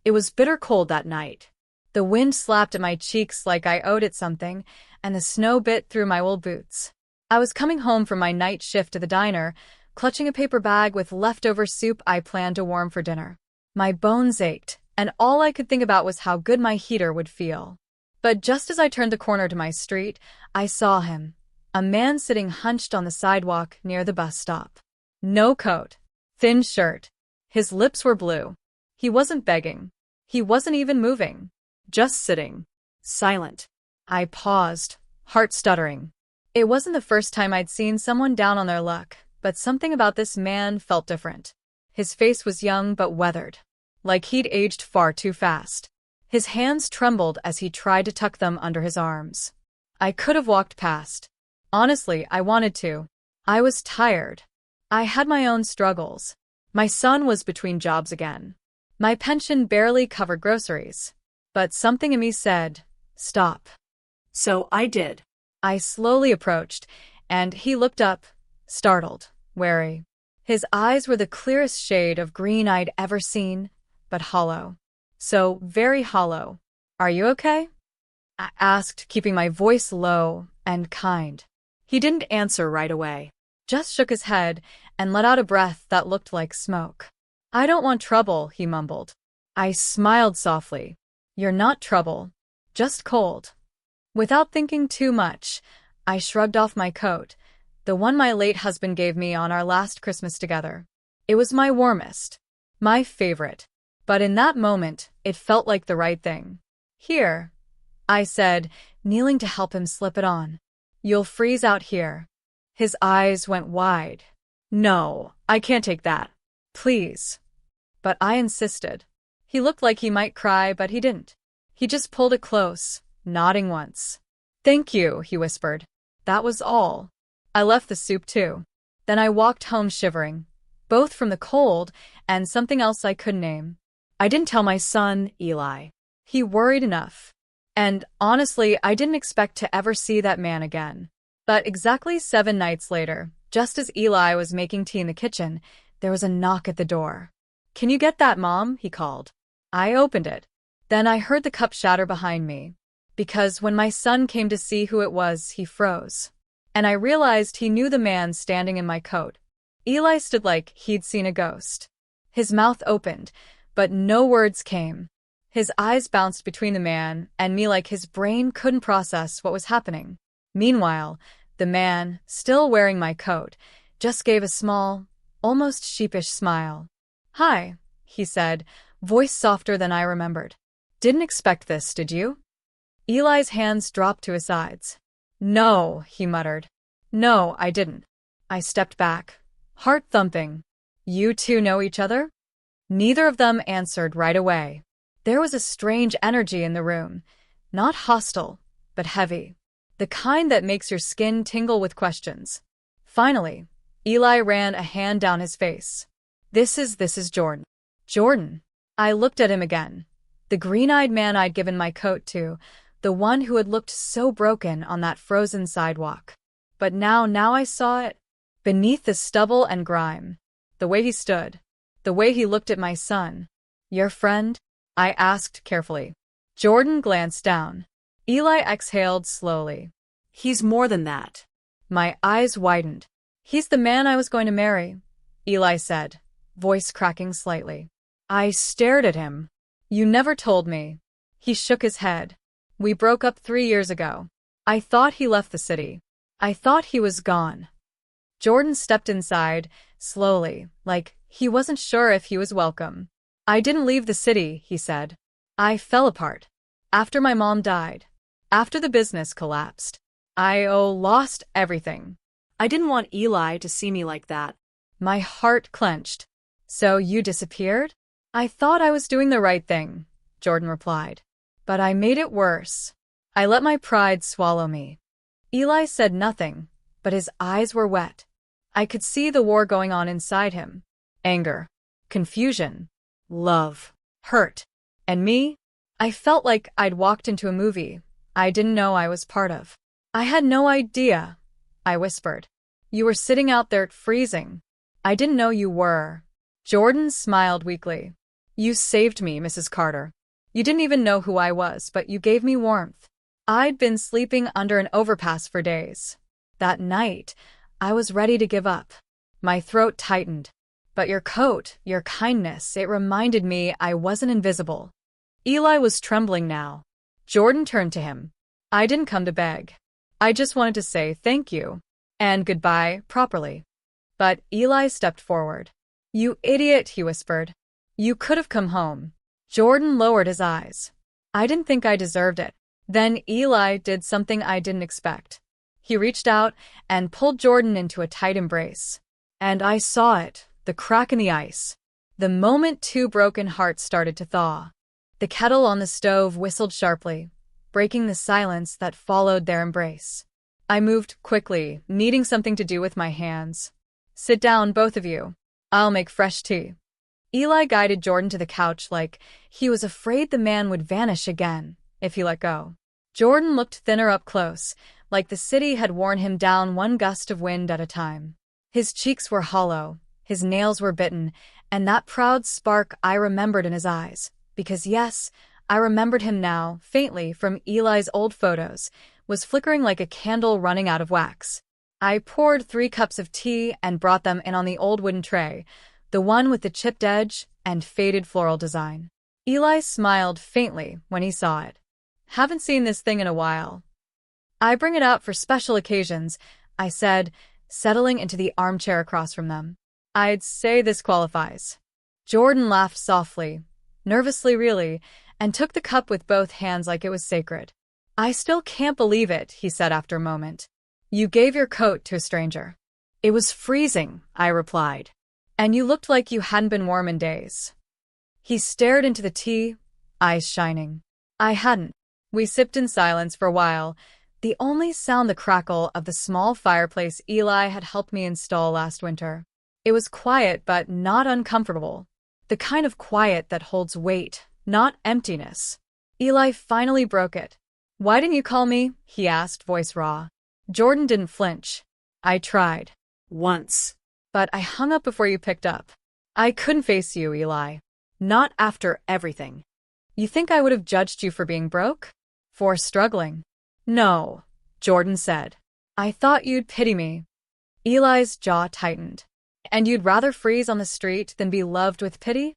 It was bitter cold that night. The wind slapped at my cheeks like I owed it something, and the snow bit through my wool boots. I was coming home from my night shift to the diner, clutching a paper bag with leftover soup I planned to warm for dinner. My bones ached, and all I could think about was how good my heater would feel. But just as I turned the corner to my street, I saw him. A man sitting hunched on the sidewalk near the bus stop. No coat. Thin shirt. His lips were blue. He wasn't begging. He wasn't even moving. Just sitting. Silent. I paused, heart stuttering. It wasn't the first time I'd seen someone down on their luck, but something about this man felt different. His face was young but weathered, like he'd aged far too fast. His hands trembled as he tried to tuck them under his arms. I could have walked past. Honestly, I wanted to. I was tired. I had my own struggles. My son was between jobs again. My pension barely covered groceries. But something in me said, stop. So I did. I slowly approached, and he looked up, startled, wary. His eyes were the clearest shade of green I'd ever seen, but hollow. So very hollow. Are you okay? I asked, keeping my voice low and kind. He didn't answer right away, just shook his head and let out a breath that looked like smoke. I don't want trouble, he mumbled. I smiled softly. You're not trouble, just cold. Without thinking too much, I shrugged off my coat, the one my late husband gave me on our last Christmas together. It was my warmest, my favorite, but in that moment, it felt like the right thing. Here, I said, kneeling to help him slip it on. You'll freeze out here. His eyes went wide. No, I can't take that. Please. But I insisted. He looked like he might cry, but he didn't. He just pulled it close, nodding once. Thank you, he whispered. That was all. I left the soup too. Then I walked home shivering, both from the cold and something else I couldn't name. I didn't tell my son, Eli. He worried enough. And honestly, I didn't expect to ever see that man again. But exactly 7 nights later, just as Eli was making tea in the kitchen, there was a knock at the door. Can you get that, Mom? He called. I opened it. Then I heard the cup shatter behind me. Because when my son came to see who it was, he froze. And I realized he knew the man standing in my coat. Eli stood like he'd seen a ghost. His mouth opened, but no words came. His eyes bounced between the man and me like his brain couldn't process what was happening. Meanwhile, the man, still wearing my coat, just gave a small, almost sheepish smile. Hi, he said, voice softer than I remembered. Didn't expect this, did you? Eli's hands dropped to his sides. No, he muttered. No, I didn't. I stepped back, heart thumping. You two know each other? Neither of them answered right away. There was a strange energy in the room, not hostile, but heavy. The kind that makes your skin tingle with questions. Finally, Eli ran a hand down his face. This is Jordan. Jordan. I looked at him again. The green-eyed man I'd given my coat to, the one who had looked so broken on that frozen sidewalk. But now I saw it. Beneath the stubble and grime. The way he stood. The way he looked at my son. Your friend? I asked carefully. Jordan glanced down. Eli exhaled slowly. He's more than that. My eyes widened. He's the man I was going to marry, Eli said, voice cracking slightly. I stared at him. You never told me. He shook his head. We broke up 3 years ago. I thought he left the city. I thought he was gone. Jordan stepped inside, slowly, like he wasn't sure if he was welcome. I didn't leave the city, he said. I fell apart. After my mom died. After the business collapsed. I lost everything. I didn't want Eli to see me like that. My heart clenched. So you disappeared? I thought I was doing the right thing, Jordan replied. But I made it worse. I let my pride swallow me. Eli said nothing, but his eyes were wet. I could see the war going on inside him. Anger. Confusion. Love. Hurt. And me? I felt like I'd walked into a movie I didn't know I was part of. I had no idea, I whispered. You were sitting out there freezing. I didn't know you were. Jordan smiled weakly. You saved me, Mrs. Carter. You didn't even know who I was, but you gave me warmth. I'd been sleeping under an overpass for days. That night, I was ready to give up. My throat tightened. But your coat, your kindness, it reminded me I wasn't invisible. Eli was trembling now. Jordan turned to him. I didn't come to beg. I just wanted to say thank you. And goodbye, properly. But Eli stepped forward. You idiot, he whispered. You could have come home. Jordan lowered his eyes. I didn't think I deserved it. Then Eli did something I didn't expect. He reached out and pulled Jordan into a tight embrace. And I saw it, the crack in the ice. The moment two broken hearts started to thaw. The kettle on the stove whistled sharply, breaking the silence that followed their embrace. I moved quickly, needing something to do with my hands. Sit down, both of you. I'll make fresh tea. Eli guided Jordan to the couch like he was afraid the man would vanish again if he let go. Jordan looked thinner up close, like the city had worn him down one gust of wind at a time. His cheeks were hollow, his nails were bitten, and that proud spark I remembered in his eyes, because yes, I remembered him now, faintly from Eli's old photos, was flickering like a candle running out of wax. I poured 3 cups of tea and brought them in on the old wooden tray, the one with the chipped edge and faded floral design. Eli smiled faintly when he saw it. Haven't seen this thing in a while. I bring it out for special occasions, I said, settling into the armchair across from them. I'd say this qualifies. Jordan laughed softly, nervously really, and took the cup with both hands like it was sacred. I still can't believe it, he said after a moment. You gave your coat to a stranger. It was freezing, I replied. And you looked like you hadn't been warm in days. He stared into the tea, eyes shining. I hadn't. We sipped in silence for a while, the only sound the crackle of the small fireplace Eli had helped me install last winter. It was quiet but not uncomfortable. The kind of quiet that holds weight, not emptiness. Eli finally broke it. Why didn't you call me? He asked, voice raw. Jordan didn't flinch. I tried. Once. But I hung up before you picked up. I couldn't face you, Eli. Not after everything. You think I would have judged you for being broke? For struggling? No, Jordan said. I thought you'd pity me. Eli's jaw tightened. And you'd rather freeze on the street than be loved with pity?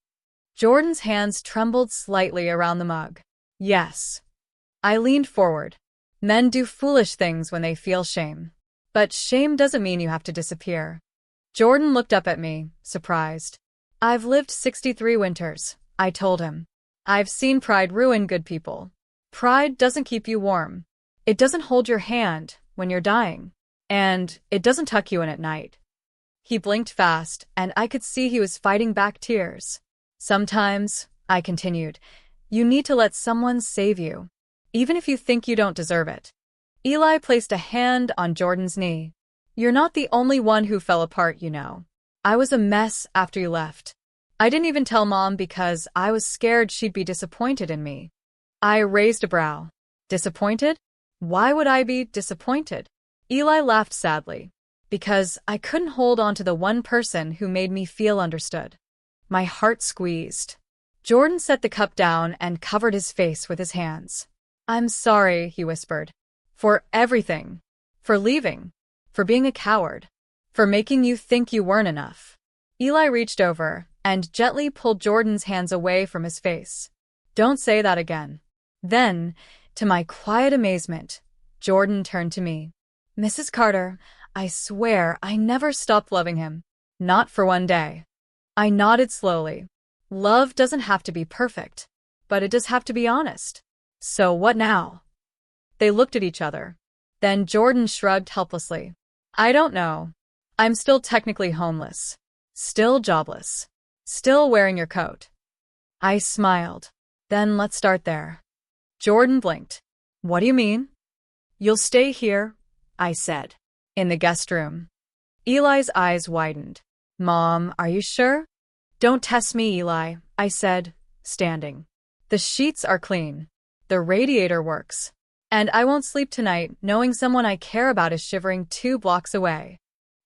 Jordan's hands trembled slightly around the mug. Yes. I leaned forward. Men do foolish things when they feel shame. But shame doesn't mean you have to disappear. Jordan looked up at me, surprised. I've lived 63 winters, I told him. I've seen pride ruin good people. Pride doesn't keep you warm. It doesn't hold your hand when you're dying. And it doesn't tuck you in at night. He blinked fast, and I could see he was fighting back tears. Sometimes, I continued, you need to let someone save you, even if you think you don't deserve it. Eli placed a hand on Jordan's knee. You're not the only one who fell apart, you know. I was a mess after you left. I didn't even tell Mom because I was scared she'd be disappointed in me. I raised a brow. Disappointed? Why would I be disappointed? Eli laughed sadly. Because I couldn't hold on to the one person who made me feel understood. My heart squeezed. Jordan set the cup down and covered his face with his hands. I'm sorry, he whispered. For everything. For leaving. For being a coward. For making you think you weren't enough. Eli reached over and gently pulled Jordan's hands away from his face. Don't say that again. Then, to my quiet amazement, Jordan turned to me. Mrs. Carter, I swear I never stopped loving him. Not for one day. I nodded slowly. Love doesn't have to be perfect, but it does have to be honest. So what now? They looked at each other. Then Jordan shrugged helplessly. I don't know. I'm still technically homeless. Still jobless. Still wearing your coat. I smiled. Then let's start there. Jordan blinked. What do you mean? You'll stay here, I said. In the guest room. Eli's eyes widened. Mom, are you sure? Don't test me, Eli, I said, standing. The sheets are clean. The radiator works. And I won't sleep tonight knowing someone I care about is shivering 2 blocks away.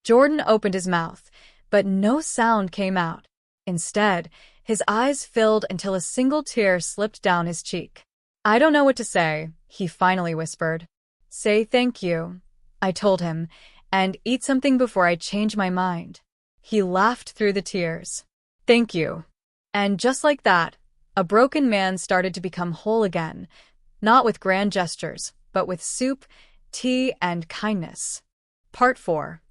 Jordan opened his mouth, but no sound came out. Instead, His eyes filled until a single tear slipped down his cheek. "I don't know what to say," he finally whispered. "Say thank you," I told him, "and eat something before I change my mind." He laughed through the tears. "Thank you." And just like that, a broken man started to become whole again, not with grand gestures, but with soup, tea, and kindness. Part 4.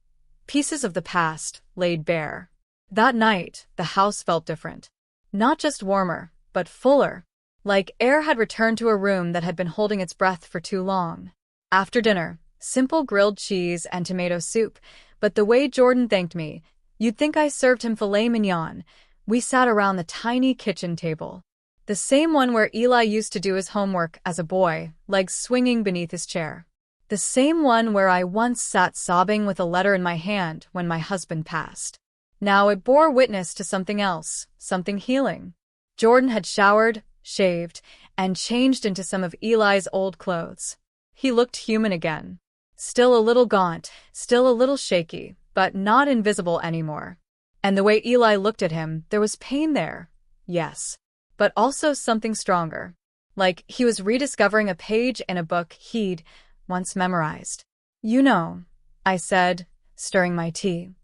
Pieces of the past laid bare. That night, the house felt different. Not just warmer, but fuller. Like air had returned to a room that had been holding its breath for too long. After dinner, simple grilled cheese and tomato soup, but the way Jordan thanked me, you'd think I served him filet mignon. We sat around the tiny kitchen table. The same one where Eli used to do his homework as a boy, legs swinging beneath his chair. The same one where I once sat sobbing with a letter in my hand when my husband passed. Now it bore witness to something else, something healing. Jordan had showered, shaved, and changed into some of Eli's old clothes. He looked human again. Still a little gaunt, still a little shaky, but not invisible anymore. And the way Eli looked at him, there was pain there. Yes. But also something stronger. Like he was rediscovering a page in a book he'd once memorized. "You know," I said, stirring my tea.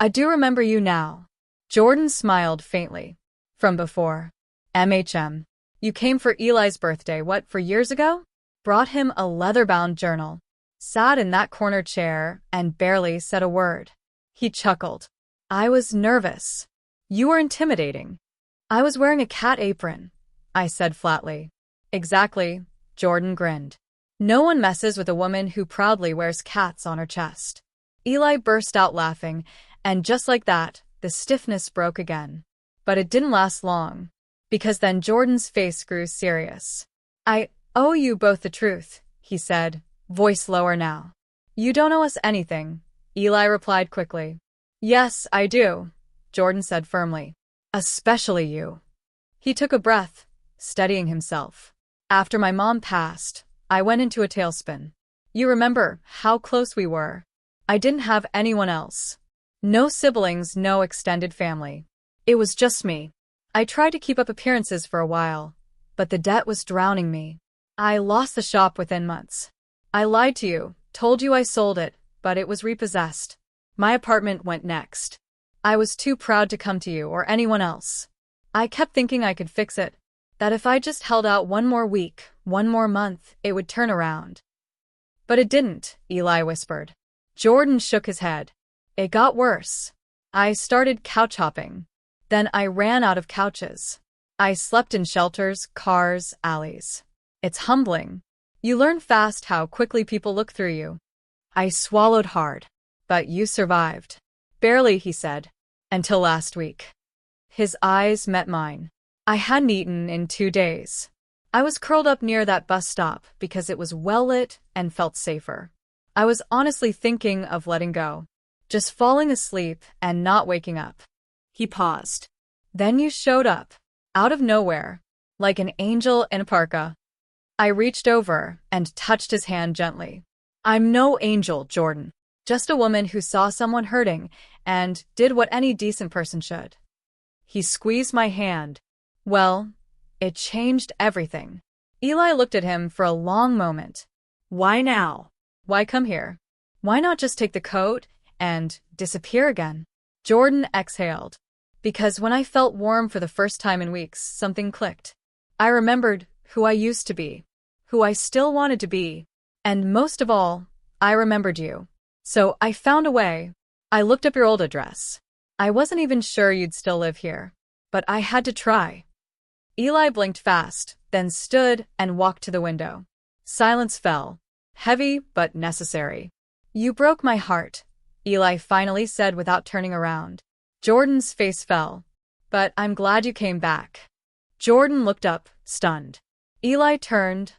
"I do remember you now." Jordan smiled faintly. "From before. MHM. You came for Eli's birthday, what, 4 years ago?" Brought him a leather-bound journal. Sat in that corner chair and barely said a word. He chuckled. "I was nervous. You were intimidating." "I was wearing a cat apron," I said flatly. "Exactly," Jordan grinned. "No one messes with a woman who proudly wears cats on her chest." Eli burst out laughing, and just like that, the stiffness broke again. But it didn't last long, because then Jordan's face grew serious. "I owe you both the truth," he said, voice lower now. "You don't owe us anything," Eli replied quickly. "Yes, I do," Jordan said firmly. "Especially you." He took a breath, steadying himself. "After my mom passed, I went into a tailspin. You remember how close we were. I didn't have anyone else. No siblings, no extended family. It was just me. I tried to keep up appearances for a while, but the debt was drowning me. I lost the shop within months. I lied to you, told you I sold it, but it was repossessed. My apartment went next. I was too proud to come to you or anyone else. I kept thinking I could fix it, that if I just held out one more week, one more month, it would turn around. But it didn't," Eli whispered. Jordan shook his head. "It got worse. I started couch hopping. Then I ran out of couches. I slept in shelters, cars, alleys. It's humbling. You learn fast how quickly people look through you." I swallowed hard. "But you survived." "Barely," he said. "Until last week." His eyes met mine. I hadn't eaten in 2 days. I was curled up near that bus stop because it was well lit and felt safer. I was honestly thinking of letting go. Just falling asleep and not waking up. He paused. "Then you showed up. Out of nowhere. Like an angel in a parka." I reached over and touched his hand gently. "I'm no angel, Jordan. Just a woman who saw someone hurting and did what any decent person should." He squeezed my hand. Well, it changed everything. Eli looked at him for a long moment. "Why now? Why come here? Why not just take the coat and disappear again?" Jordan exhaled. "Because when I felt warm for the first time in weeks, something clicked. I remembered who I used to be, who I still wanted to be, and most of all, I remembered you. So I found a way. I looked up your old address. I wasn't even sure you'd still live here, but I had to try." Eli blinked fast, then stood and walked to the window. Silence fell, heavy but necessary. "You broke my heart," Eli finally said without turning around. Jordan's face fell. "But I'm glad you came back." Jordan looked up, stunned. Eli turned,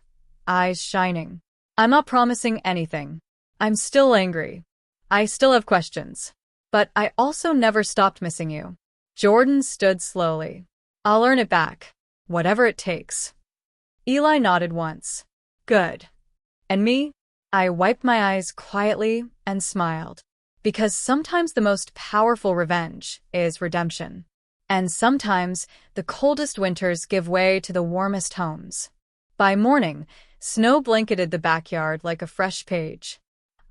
eyes shining. "I'm not promising anything. I'm still angry. I still have questions. But I also never stopped missing you." Jordan stood slowly. "I'll earn it back. Whatever it takes." Eli nodded once. "Good. And me?" I wiped my eyes quietly and smiled. Because sometimes the most powerful revenge is redemption. And sometimes, the coldest winters give way to the warmest homes. By morning, snow blanketed the backyard like a fresh page.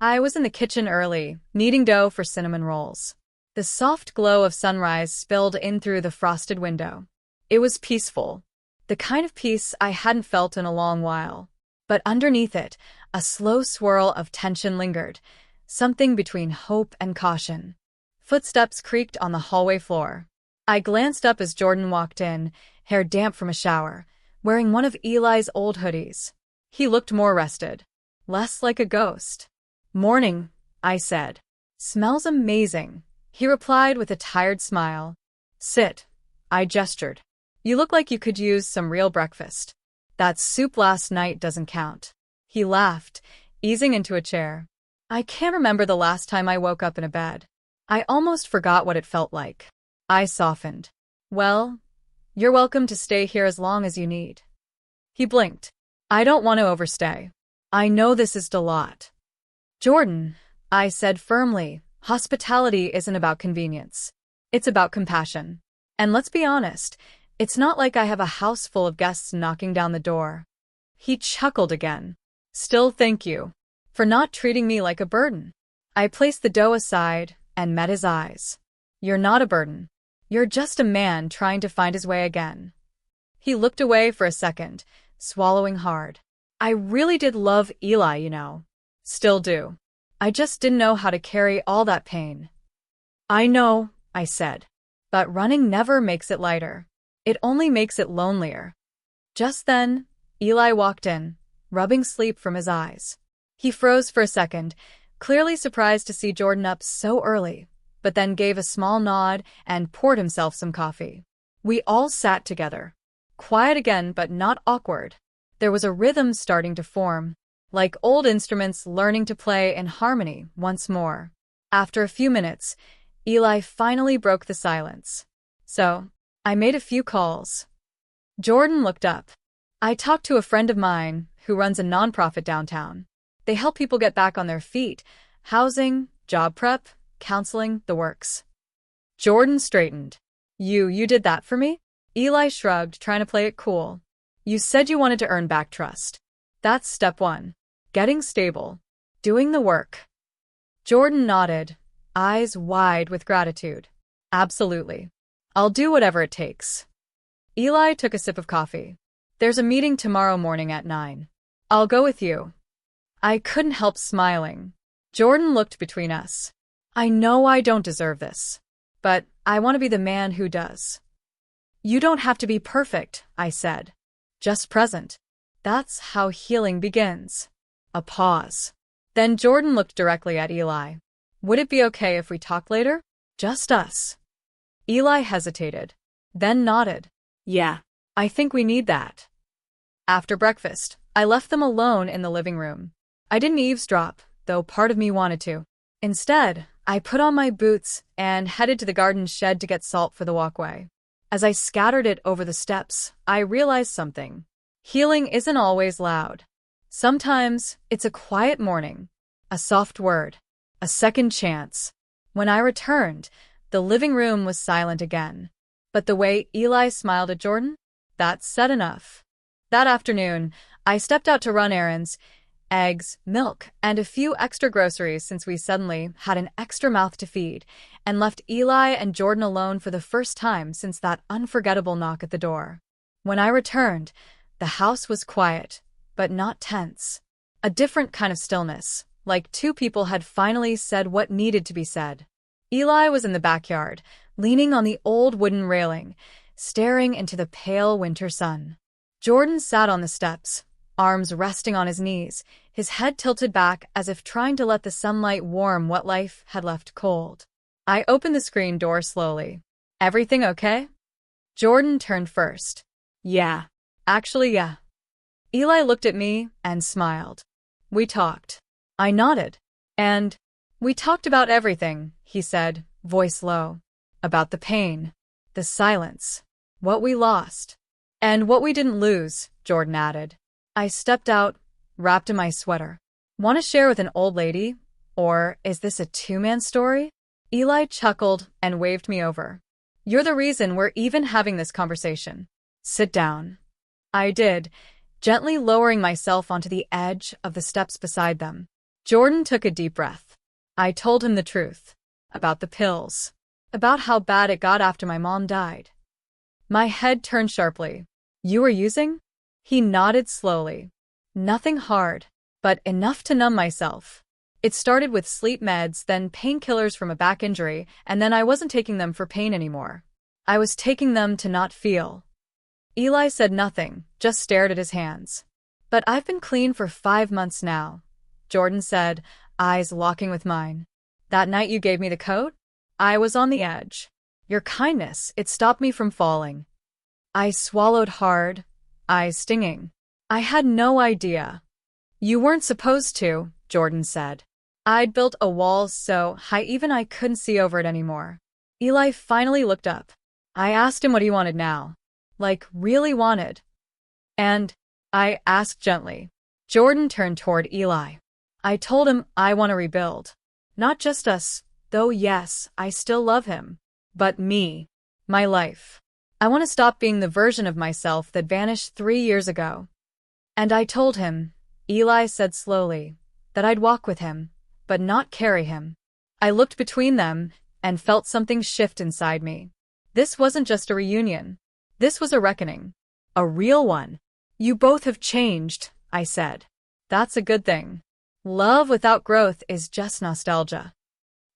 I was in the kitchen early, kneading dough for cinnamon rolls. The soft glow of sunrise spilled in through the frosted window. It was peaceful, the kind of peace I hadn't felt in a long while. But underneath it, a slow swirl of tension lingered, something between hope and caution. Footsteps creaked on the hallway floor. I glanced up as Jordan walked in, hair damp from a shower, wearing one of Eli's old hoodies. He looked more rested, less like a ghost. "Morning," I said. "Smells amazing," he replied with a tired smile. "Sit," I gestured. "You look like you could use some real breakfast. That soup last night doesn't count." He laughed, easing into a chair. "I can't remember the last time I woke up in a bed. I almost forgot what it felt like." I softened. "Well, you're welcome to stay here as long as you need." He blinked. "I don't want to overstay. I know this is a lot." "Jordan," I said firmly, "hospitality isn't about convenience. It's about compassion. And let's be honest, it's not like I have a house full of guests knocking down the door." He chuckled again. "Still, thank you for not treating me like a burden." I placed the dough aside and met his eyes. "You're not a burden. You're just a man trying to find his way again." He looked away for a second, swallowing hard. "I really did love Eli, you know. Still do. I just didn't know how to carry all that pain." "I know," I said. "But running never makes it lighter. It only makes it lonelier." Just then, Eli walked in, rubbing sleep from his eyes. He froze for a second, clearly surprised to see Jordan up so early, but then gave a small nod and poured himself some coffee. We all sat together. Quiet again, but not awkward. There was a rhythm starting to form, like old instruments learning to play in harmony once more. After a few minutes, Eli finally broke the silence. "So, I made a few calls." Jordan looked up. "I talked to a friend of mine who runs a nonprofit downtown. They help people get back on their feet, housing, job prep, counseling, the works." Jordan straightened. You did that for me?" Eli shrugged, trying to play it cool. "You said you wanted to earn back trust. That's step one. Getting stable. Doing the work." Jordan nodded, eyes wide with gratitude. "Absolutely. I'll do whatever it takes." Eli took a sip of coffee. "There's a meeting tomorrow morning at 9. I'll go with you." I couldn't help smiling. Jordan looked between us. "I know I don't deserve this, but I want to be the man who does." "You don't have to be perfect," I said. "Just present. That's how healing begins." A pause. Then Jordan looked directly at Eli. "Would it be okay if we talk later? Just us?" Eli hesitated, then nodded. "Yeah, I think we need that." After breakfast, I left them alone in the living room. I didn't eavesdrop, though part of me wanted to. Instead, I put on my boots and headed to the garden shed to get salt for the walkway. As I scattered it over the steps, I realized something. Healing isn't always loud. Sometimes it's a quiet morning, a soft word, a second chance. When I returned, the living room was silent again. But the way Eli smiled at Jordan? That said enough. That afternoon, I stepped out to run errands, eggs, milk, and a few extra groceries since we suddenly had an extra mouth to feed, and left Eli and Jordan alone for the first time since that unforgettable knock at the door. When I returned, the house was quiet, but not tense. A different kind of stillness, like two people had finally said what needed to be said. Eli was in the backyard, leaning on the old wooden railing, staring into the pale winter sun. Jordan sat on the steps, arms resting on his knees, his head tilted back as if trying to let the sunlight warm what life had left cold. I opened the screen door slowly. "Everything okay?" Jordan turned first. "Yeah. Actually, yeah." Eli looked at me and smiled. "We talked." I nodded. "And we talked about everything," he said, voice low. "About the pain, the silence, what we lost, and what we didn't lose," Jordan added. I stepped out, wrapped in my sweater. "Want to share with an old lady? Or is this a two-man story?" Eli chuckled and waved me over. You're the reason we're even having this conversation. Sit down. I did, gently lowering myself onto the edge of the steps beside them. Jordan took a deep breath. I told him the truth. About the pills. About how bad it got after my mom died. My head turned sharply. You were using? He nodded slowly. Nothing hard, but enough to numb myself. It started with sleep meds, then painkillers from a back injury, and then I wasn't taking them for pain anymore. I was taking them to not feel. Eli said nothing, just stared at his hands. But I've been clean for 5 months now, Jordan said, eyes locking with mine. That night you gave me the coat? I was on the edge. Your kindness, it stopped me from falling. I swallowed hard, eyes stinging. I had no idea. You weren't supposed to, Jordan said. I'd built a wall so high even I couldn't see over it anymore. Eli finally looked up. I asked him what he wanted now. Like, really wanted. And I asked gently. Jordan turned toward Eli. I told him I want to rebuild. Not just us, though yes, I still love him. But me. My life. I want to stop being the version of myself that vanished 3 years ago. And I told him, Eli said slowly, that I'd walk with him, but not carry him. I looked between them and felt something shift inside me. This wasn't just a reunion. This was a reckoning. A real one. You both have changed, I said. That's a good thing. Love without growth is just nostalgia.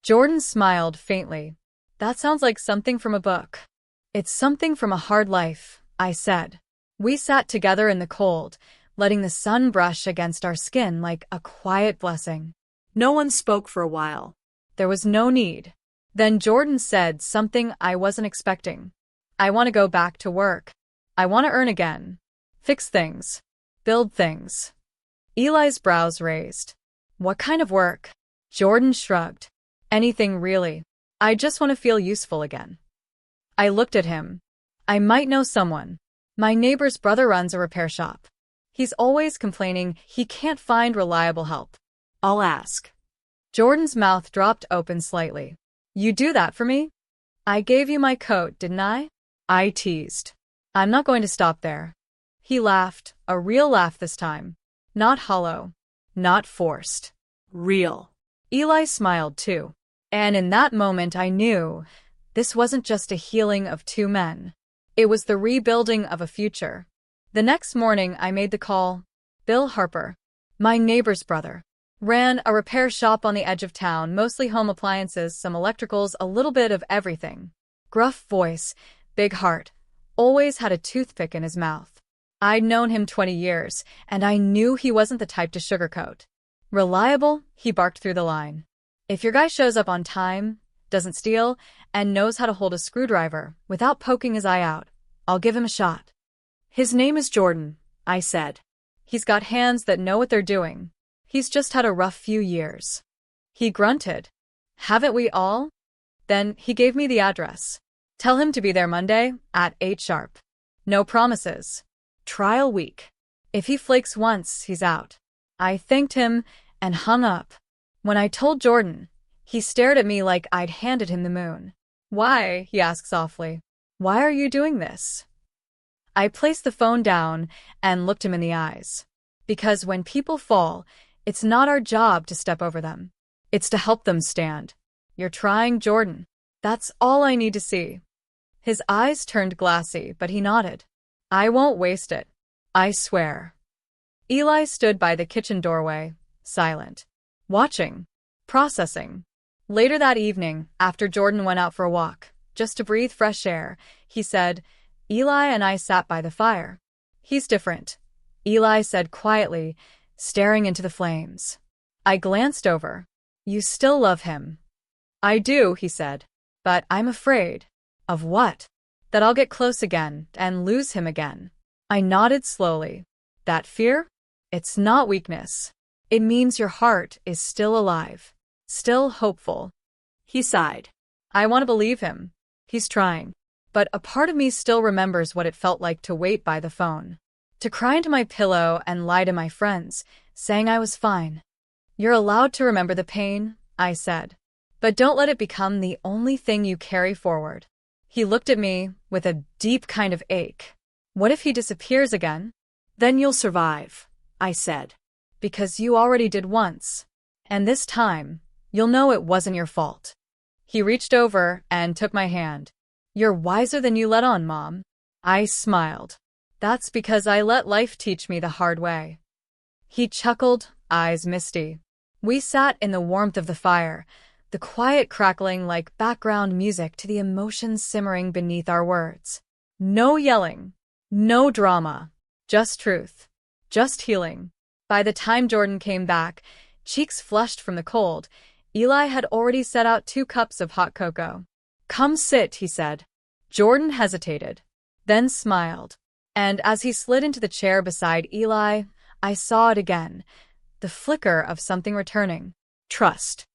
Jordan smiled faintly. That sounds like something from a book. It's something from a hard life, I said. We sat together in the cold, letting the sun brush against our skin like a quiet blessing. No one spoke for a while. There was no need. Then Jordan said something I wasn't expecting. I want to go back to work. I want to earn again. Fix things. Build things. Eli's brows raised. What kind of work? Jordan shrugged. Anything really. I just want to feel useful again. I looked at him. I might know someone. My neighbor's brother runs a repair shop. He's always complaining he can't find reliable help. I'll ask. Jordan's mouth dropped open slightly. You do that for me? I gave you my coat, didn't I? I teased. I'm not going to stop there. He laughed, a real laugh this time. Not hollow. Not forced. Real. Eli smiled too. And in that moment I knew this wasn't just a healing of 2 men. It was the rebuilding of a future. The next morning I made the call. Bill Harper, my neighbor's brother, ran a repair shop on the edge of town, mostly home appliances, some electricals, a little bit of everything. Gruff voice, big heart, always had a toothpick in his mouth. I'd known him 20 years, and I knew he wasn't the type to sugarcoat. Reliable, he barked through the line. If your guy shows up on time, doesn't steal, and knows how to hold a screwdriver without poking his eye out, I'll give him a shot. His name is Jordan, I said. He's got hands that know what they're doing. He's just had a rough few years. He grunted. Haven't we all? Then he gave me the address. Tell him to be there Monday at 8 sharp. No promises. Trial week. If he flakes once, he's out. I thanked him and hung up. When I told Jordan, he stared at me like I'd handed him the moon. Why? He asked softly. Why are you doing this? I placed the phone down and looked him in the eyes. Because when people fall, it's not our job to step over them. It's to help them stand. You're trying, Jordan. That's all I need to see. His eyes turned glassy, but he nodded. I won't waste it. I swear. Eli stood by the kitchen doorway, silent. Watching. Processing. Later that evening, after Jordan went out for a walk, just to breathe fresh air, he said, Eli and I sat by the fire. He's different, Eli said quietly, staring into the flames. I glanced over. You still love him. I do, he said. But I'm afraid. Of what? That I'll get close again and lose him again. I nodded slowly. That fear? It's not weakness. It means your heart is still alive. Still hopeful. He sighed. I want to believe him. He's trying. But a part of me still remembers what it felt like to wait by the phone. To cry into my pillow and lie to my friends, saying I was fine. You're allowed to remember the pain, I said. But don't let it become the only thing you carry forward. He looked at me with a deep kind of ache. What if he disappears again? Then you'll survive, I said. Because you already did once. And this time, you'll know it wasn't your fault. He reached over and took my hand. You're wiser than you let on, Mom. I smiled. That's because I let life teach me the hard way. He chuckled, eyes misty. We sat in the warmth of the fire, the quiet crackling like background music to the emotions simmering beneath our words. No yelling, no drama, just truth, just healing. By the time Jordan came back, cheeks flushed from the cold, Eli had already set out 2 cups of hot cocoa. Come sit, he said. Jordan hesitated, then smiled. And as he slid into the chair beside Eli, I saw it again, the flicker of something returning. Trust.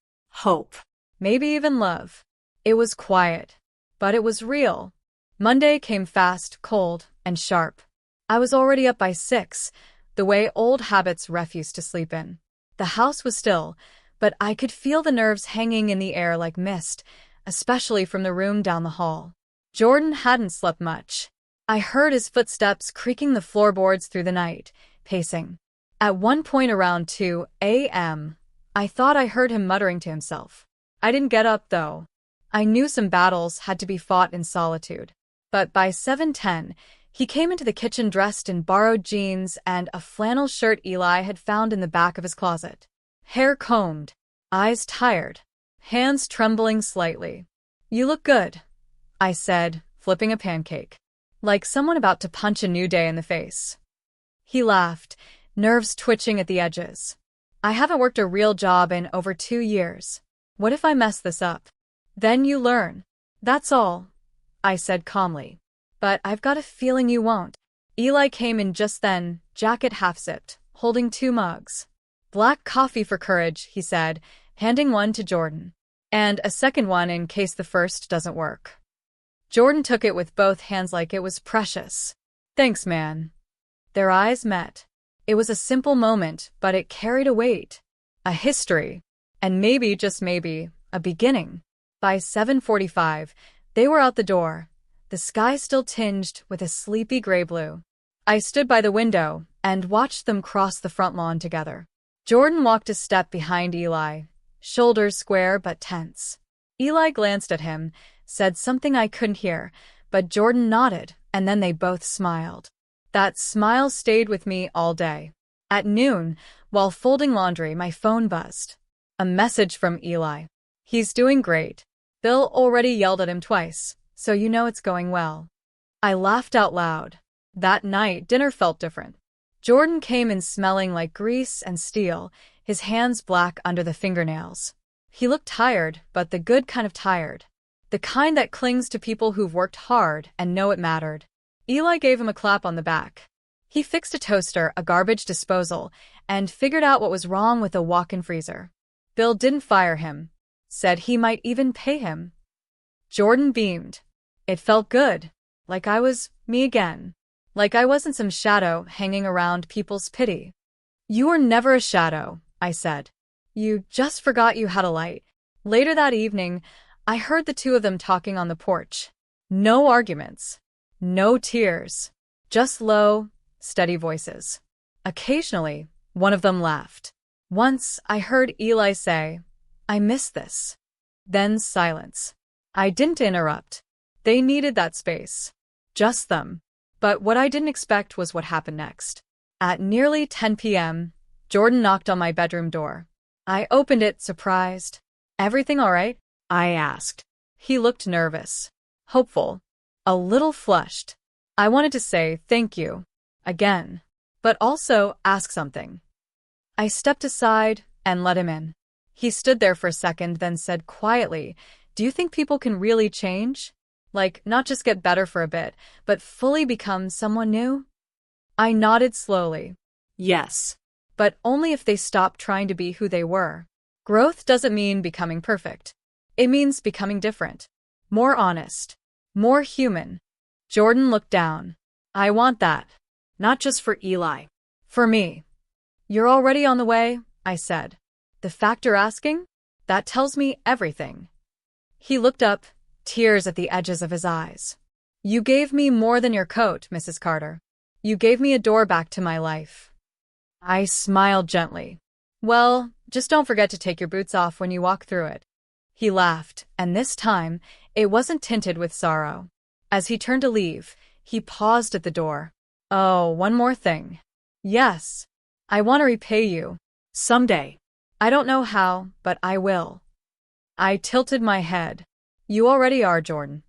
Hope. Maybe even love. It was quiet, but it was real. Monday came fast, cold, and sharp. I was already up by 6, the way old habits refuse to sleep in. The house was still, but I could feel the nerves hanging in the air like mist, especially from the room down the hall. Jordan hadn't slept much. I heard his footsteps creaking the floorboards through the night, pacing. At one point around 2 a.m., I thought I heard him muttering to himself. I didn't get up, though. I knew some battles had to be fought in solitude. But by 7:10, he came into the kitchen dressed in borrowed jeans and a flannel shirt Eli had found in the back of his closet. Hair combed, eyes tired, hands trembling slightly. You look good, I said, flipping a pancake. Like someone about to punch a new day in the face. He laughed, nerves twitching at the edges. I haven't worked a real job in over 2 years. What if I mess this up? Then you learn. That's all, I said calmly. But I've got a feeling you won't. Eli came in just then, jacket half-zipped, holding 2 mugs. Black coffee for courage, he said, handing one to Jordan. And a second one in case the first doesn't work. Jordan took it with both hands like it was precious. Thanks, man. Their eyes met. It was a simple moment, but it carried a weight. A history. And maybe, just maybe, a beginning. By 7:45, they were out the door, the sky still tinged with a sleepy gray-blue. I stood by the window and watched them cross the front lawn together. Jordan walked a step behind Eli, shoulders square but tense. Eli glanced at him, said something I couldn't hear, but Jordan nodded, and then they both smiled. That smile stayed with me all day. At noon, while folding laundry, my phone buzzed. A message from Eli. He's doing great. Bill already yelled at him twice, so you know it's going well. I laughed out loud. That night, dinner felt different. Jordan came in smelling like grease and steel, his hands black under the fingernails. He looked tired, but the good kind of tired. The kind that clings to people who've worked hard and know it mattered. Eli gave him a clap on the back. He fixed a toaster, a garbage disposal, and figured out what was wrong with a walk-in freezer. Bill didn't fire him. Said he might even pay him. Jordan beamed. It felt good. Like I was me again. Like I wasn't some shadow hanging around people's pity. You were never a shadow, I said. You just forgot you had a light. Later that evening, I heard the 2 of them talking on the porch. No arguments. No tears. Just low, steady voices. Occasionally, one of them laughed. Once, I heard Eli say, I miss this. Then silence. I didn't interrupt. They needed that space. Just them. But what I didn't expect was what happened next. At nearly 10 p.m., Jordan knocked on my bedroom door. I opened it, surprised. Everything all right? I asked. He looked nervous. Hopeful. A little flushed. I wanted to say thank you. Again. But also ask something. I stepped aside and let him in. He stood there for a second, then said quietly, Do you think people can really change? Like, not just get better for a bit, but fully become someone new? I nodded slowly. Yes. But only if they stop trying to be who they were. Growth doesn't mean becoming perfect. It means becoming different. More honest. More human. Jordan looked down. I want that. Not just for Eli. For me. You're already on the way, I said. The fact you're asking? That tells me everything. He looked up, tears at the edges of his eyes. "You gave me more than your coat, Mrs. Carter. You gave me a door back to my life." I smiled gently. "Well, just don't forget to take your boots off when you walk through it." He laughed, and this time, it wasn't tinted with sorrow. As he turned to leave, he paused at the door. "Oh, one more thing." "Yes. I want to repay you. Someday. I don't know how, but I will." I tilted my head. "You already are, Jordan."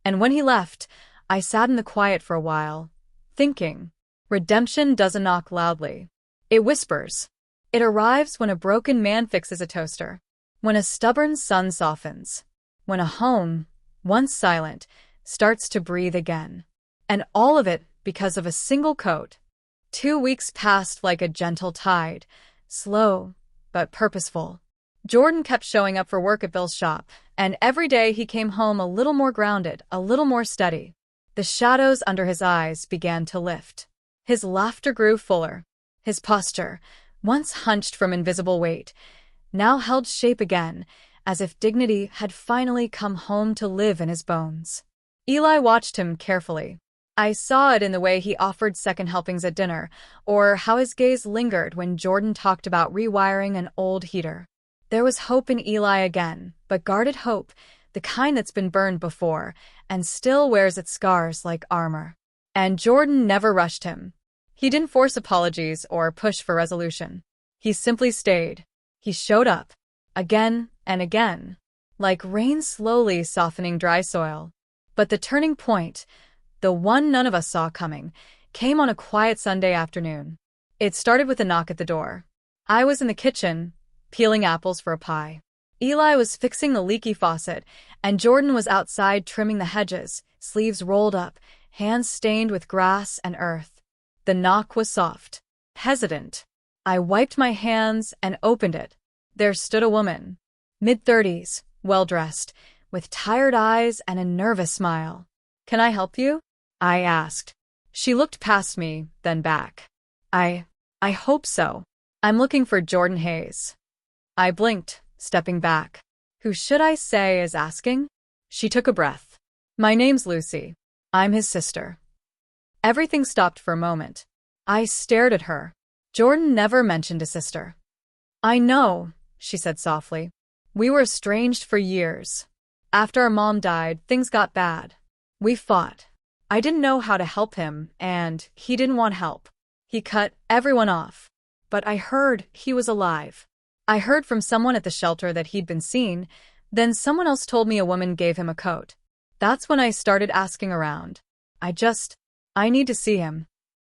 And when he left, I sat in the quiet for a while, thinking. Redemption doesn't knock loudly. It whispers. It arrives when a broken man fixes a toaster, when a stubborn son softens, when a home, once silent, starts to breathe again. And all of it because of a single coat. 2 weeks passed like a gentle tide, slow but purposeful. Jordan kept showing up for work at Bill's shop, and every day he came home a little more grounded, a little more steady. The shadows under his eyes began to lift. His laughter grew fuller. His posture, once hunched from invisible weight, now held shape again, as if dignity had finally come home to live in his bones. Eli watched him carefully. I saw it in the way he offered second helpings at dinner, or how his gaze lingered when Jordan talked about rewiring an old heater. There was hope in Eli again, but guarded hope, the kind that's been burned before, and still wears its scars like armor. And Jordan never rushed him. He didn't force apologies or push for resolution. He simply stayed. He showed up, again and again, like rain slowly softening dry soil. But the turning point, the one none of us saw coming, came on a quiet Sunday afternoon. It started with a knock at the door. I was in the kitchen, peeling apples for a pie. Eli was fixing the leaky faucet, and Jordan was outside trimming the hedges, sleeves rolled up, hands stained with grass and earth. The knock was soft, hesitant. I wiped my hands and opened it. There stood a woman, mid-30s, well-dressed, with tired eyes and a nervous smile. "Can I help you?" I asked. She looked past me, then back. I hope so. I'm looking for Jordan Hayes." I blinked, stepping back. "Who should I say is asking?" She took a breath. "My name's Lucy. I'm his sister." Everything stopped for a moment. I stared at her. Jordan never mentioned a sister. "I know," she said softly. "We were estranged for years. After our mom died, things got bad. We fought. I didn't know how to help him, and he didn't want help. He cut everyone off. But I heard he was alive. I heard from someone at the shelter that he'd been seen, then someone else told me a woman gave him a coat. That's when I started asking around. I need to see him."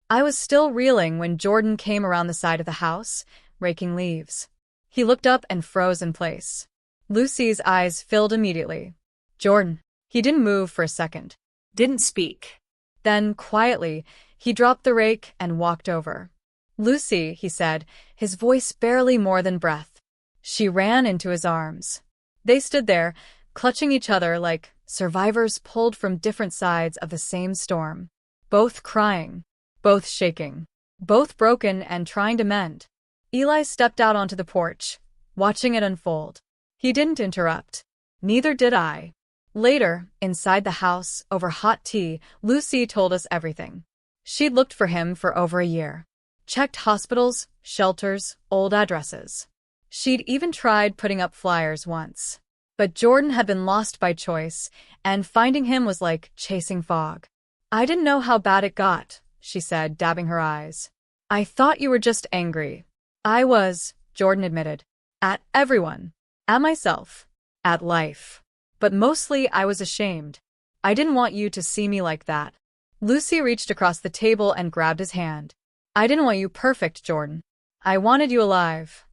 I was still reeling when Jordan came around the side of the house, raking leaves. He looked up and froze in place. Lucy's eyes filled immediately. "Jordan." He didn't move for a second. Didn't speak. Then, quietly, he dropped the rake and walked over. "Lucy," he said, his voice barely more than breath. She ran into his arms. They stood there, clutching each other like survivors pulled from different sides of the same storm. Both crying, both shaking, both broken and trying to mend. Eli stepped out onto the porch, watching it unfold. He didn't interrupt. Neither did I. Later, inside the house, over hot tea, Lucy told us everything. She'd looked for him for over a year. Checked hospitals, shelters, old addresses. She'd even tried putting up flyers once. But Jordan had been lost by choice, and finding him was like chasing fog. "I didn't know how bad it got," she said, dabbing her eyes. "I thought you were just angry." "I was," Jordan admitted. "At everyone. At myself. At life. But mostly I was ashamed. I didn't want you to see me like that." Lucy reached across the table and grabbed his hand. "I didn't want you perfect, Jordan. I wanted you alive."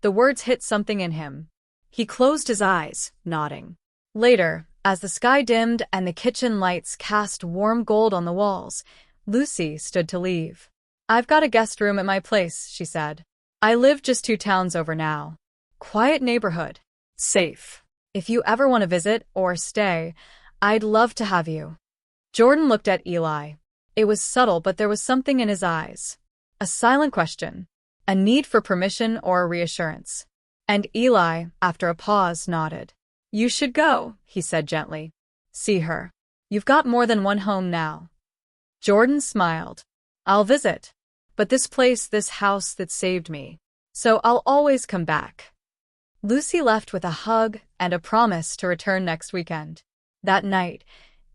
The words hit something in him. He closed his eyes, nodding. Later, as the sky dimmed and the kitchen lights cast warm gold on the walls, Lucy stood to leave. "I've got a guest room at my place," she said. "I live just 2 towns over now. Quiet neighborhood. Safe. If you ever want to visit or stay, I'd love to have you." Jordan looked at Eli. It was subtle, but there was something in his eyes. A silent question. A need for permission or reassurance. And Eli, after a pause, nodded. "You should go," he said gently. See her. You've got more than one home now. Jordan smiled. I'll visit. But this house that saved me. So I'll always come back. Lucy left with a hug and a promise to return next weekend. That night,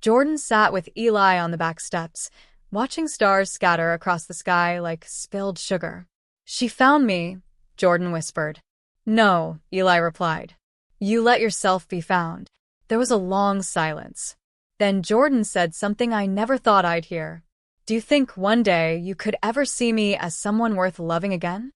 Jordan sat with Eli on the back steps, watching stars scatter across the sky like spilled sugar. She found me, Jordan whispered. No, Eli replied. You let yourself be found. There was a long silence. Then Jordan said something I never thought I'd hear. Do you think one day you could ever see me as someone worth loving again?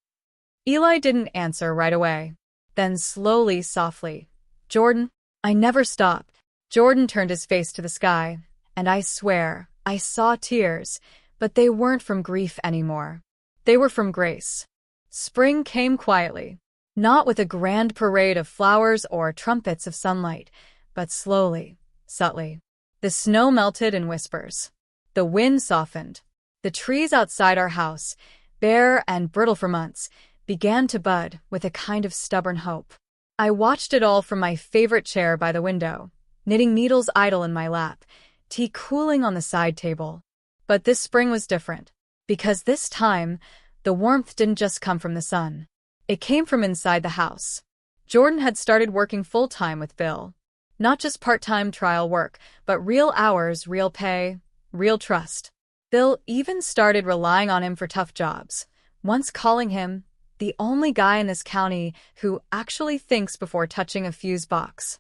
Eli didn't answer right away. Then slowly, softly, Jordan, I never stopped. Jordan turned his face to the sky, and I swear, I saw tears, but they weren't from grief anymore. They were from grace. Spring came quietly, not with a grand parade of flowers or trumpets of sunlight, but slowly, subtly. The snow melted in whispers. The wind softened. The trees outside our house, bare and brittle for months, began to bud with a kind of stubborn hope. I watched it all from my favorite chair by the window, knitting needles idle in my lap, tea cooling on the side table. But this spring was different, because this time, the warmth didn't just come from the sun. It came from inside the house. Jordan had started working full-time with Bill. Not just part-time trial work, but real hours, real pay, real trust. Bill even started relying on him for tough jobs, once calling him the only guy in this county who actually thinks before touching a fuse box.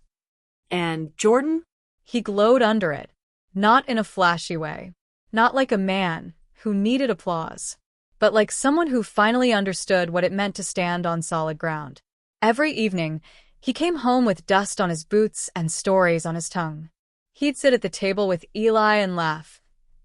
And Jordan? He glowed under it, not in a flashy way, not like a man who needed applause, but like someone who finally understood what it meant to stand on solid ground. Every evening, he came home with dust on his boots and stories on his tongue. He'd sit at the table with Eli and laugh,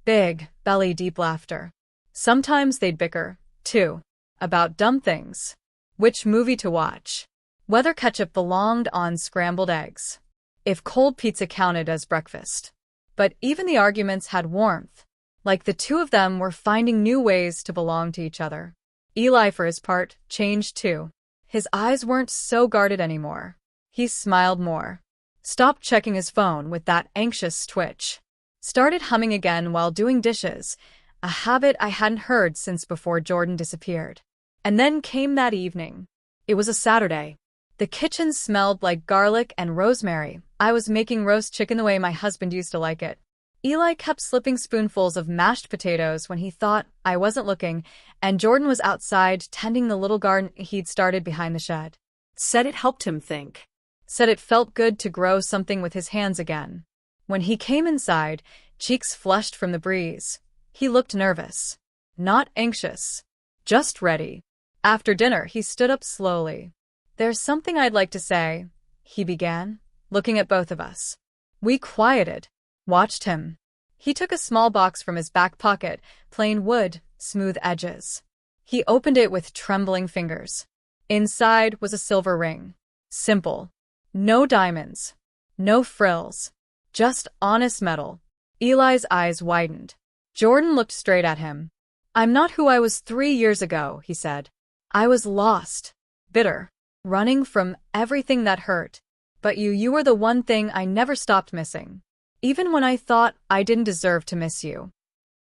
big, belly-deep laughter. Sometimes they'd bicker, too, about dumb things. Which movie to watch? Whether ketchup belonged on scrambled eggs. If cold pizza counted as breakfast. But even the arguments had warmth, like the two of them were finding new ways to belong to each other. Eli, for his part, changed too. His eyes weren't so guarded anymore. He smiled more. Stopped checking his phone with that anxious twitch. Started humming again while doing dishes, a habit I hadn't heard since before Jordan disappeared. And then came that evening. It was a Saturday. The kitchen smelled like garlic and rosemary. I was making roast chicken the way my husband used to like it. Eli kept slipping spoonfuls of mashed potatoes when he thought I wasn't looking, and Jordan was outside tending the little garden he'd started behind the shed. Said it helped him think. Said it felt good to grow something with his hands again. When he came inside, cheeks flushed from the breeze, he looked nervous. Not anxious. Just ready. After dinner, he stood up slowly. There's something I'd like to say, he began, looking at both of us. We quieted, watched him. He took a small box from his back pocket, plain wood, smooth edges. He opened it with trembling fingers. Inside was a silver ring. Simple. No diamonds. No frills. Just honest metal. Eli's eyes widened. Jordan looked straight at him. I'm not who I was 3 years ago, he said. I was lost. Bitter. Running from everything that hurt. But you were the one thing I never stopped missing. Even when I thought I didn't deserve to miss you.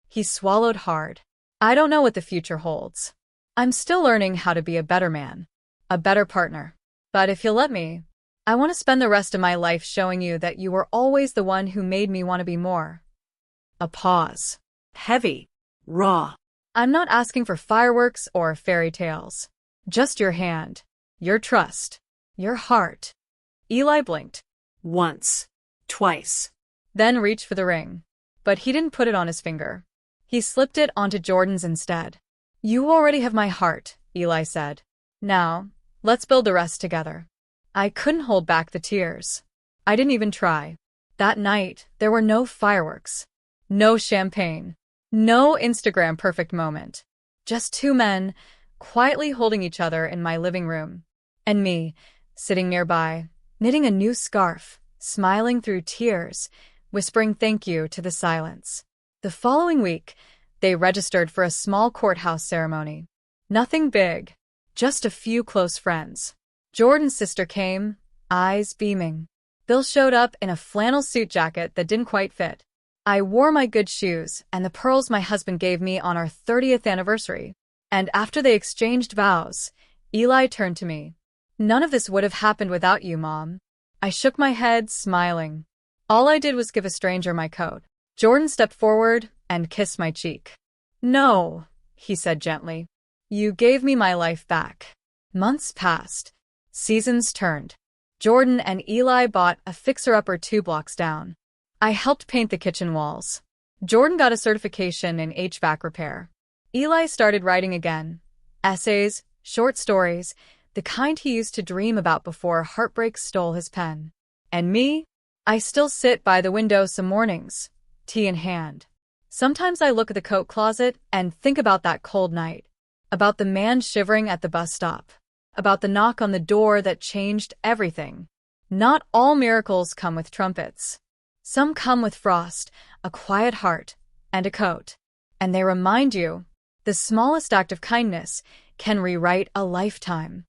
He swallowed hard. I don't know what the future holds. I'm still learning how to be a better man. A better partner. But if you'll let me, I want to spend the rest of my life showing you that you were always the one who made me want to be more. A pause. Heavy. Raw. I'm not asking for fireworks or fairy tales. Just your hand. Your trust. Your heart. Eli blinked. Once. Twice. Then reached for the ring. But he didn't put it on his finger. He slipped it onto Jordan's instead. You already have my heart, Eli said. Now, let's build the rest together. I couldn't hold back the tears. I didn't even try. That night, there were no fireworks. No champagne. No Instagram perfect moment. Just two men, quietly holding each other in my living room. And me, sitting nearby, knitting a new scarf, smiling through tears, whispering thank you to the silence. The following week, they registered for a small courthouse ceremony. Nothing big, just a few close friends. Jordan's sister came, eyes beaming. Bill showed up in a flannel suit jacket that didn't quite fit. I wore my good shoes and the pearls my husband gave me on our 30th anniversary. And after they exchanged vows, Eli turned to me. "None of this would have happened without you, Mom." I shook my head, smiling. All I did was give a stranger my coat. Jordan stepped forward and kissed my cheek. "No," he said gently. "You gave me my life back." Months passed. Seasons turned. Jordan and Eli bought a fixer-upper 2 blocks down. I helped paint the kitchen walls. Jordan got a certification in HVAC repair. Eli started writing again. Essays, short stories, the kind he used to dream about before heartbreak stole his pen. And me? I still sit by the window some mornings, tea in hand. Sometimes I look at the coat closet and think about that cold night, about the man shivering at the bus stop, about the knock on the door that changed everything. Not all miracles come with trumpets. Some come with frost, a quiet heart, and a coat. And they remind you, the smallest act of kindness can rewrite a lifetime.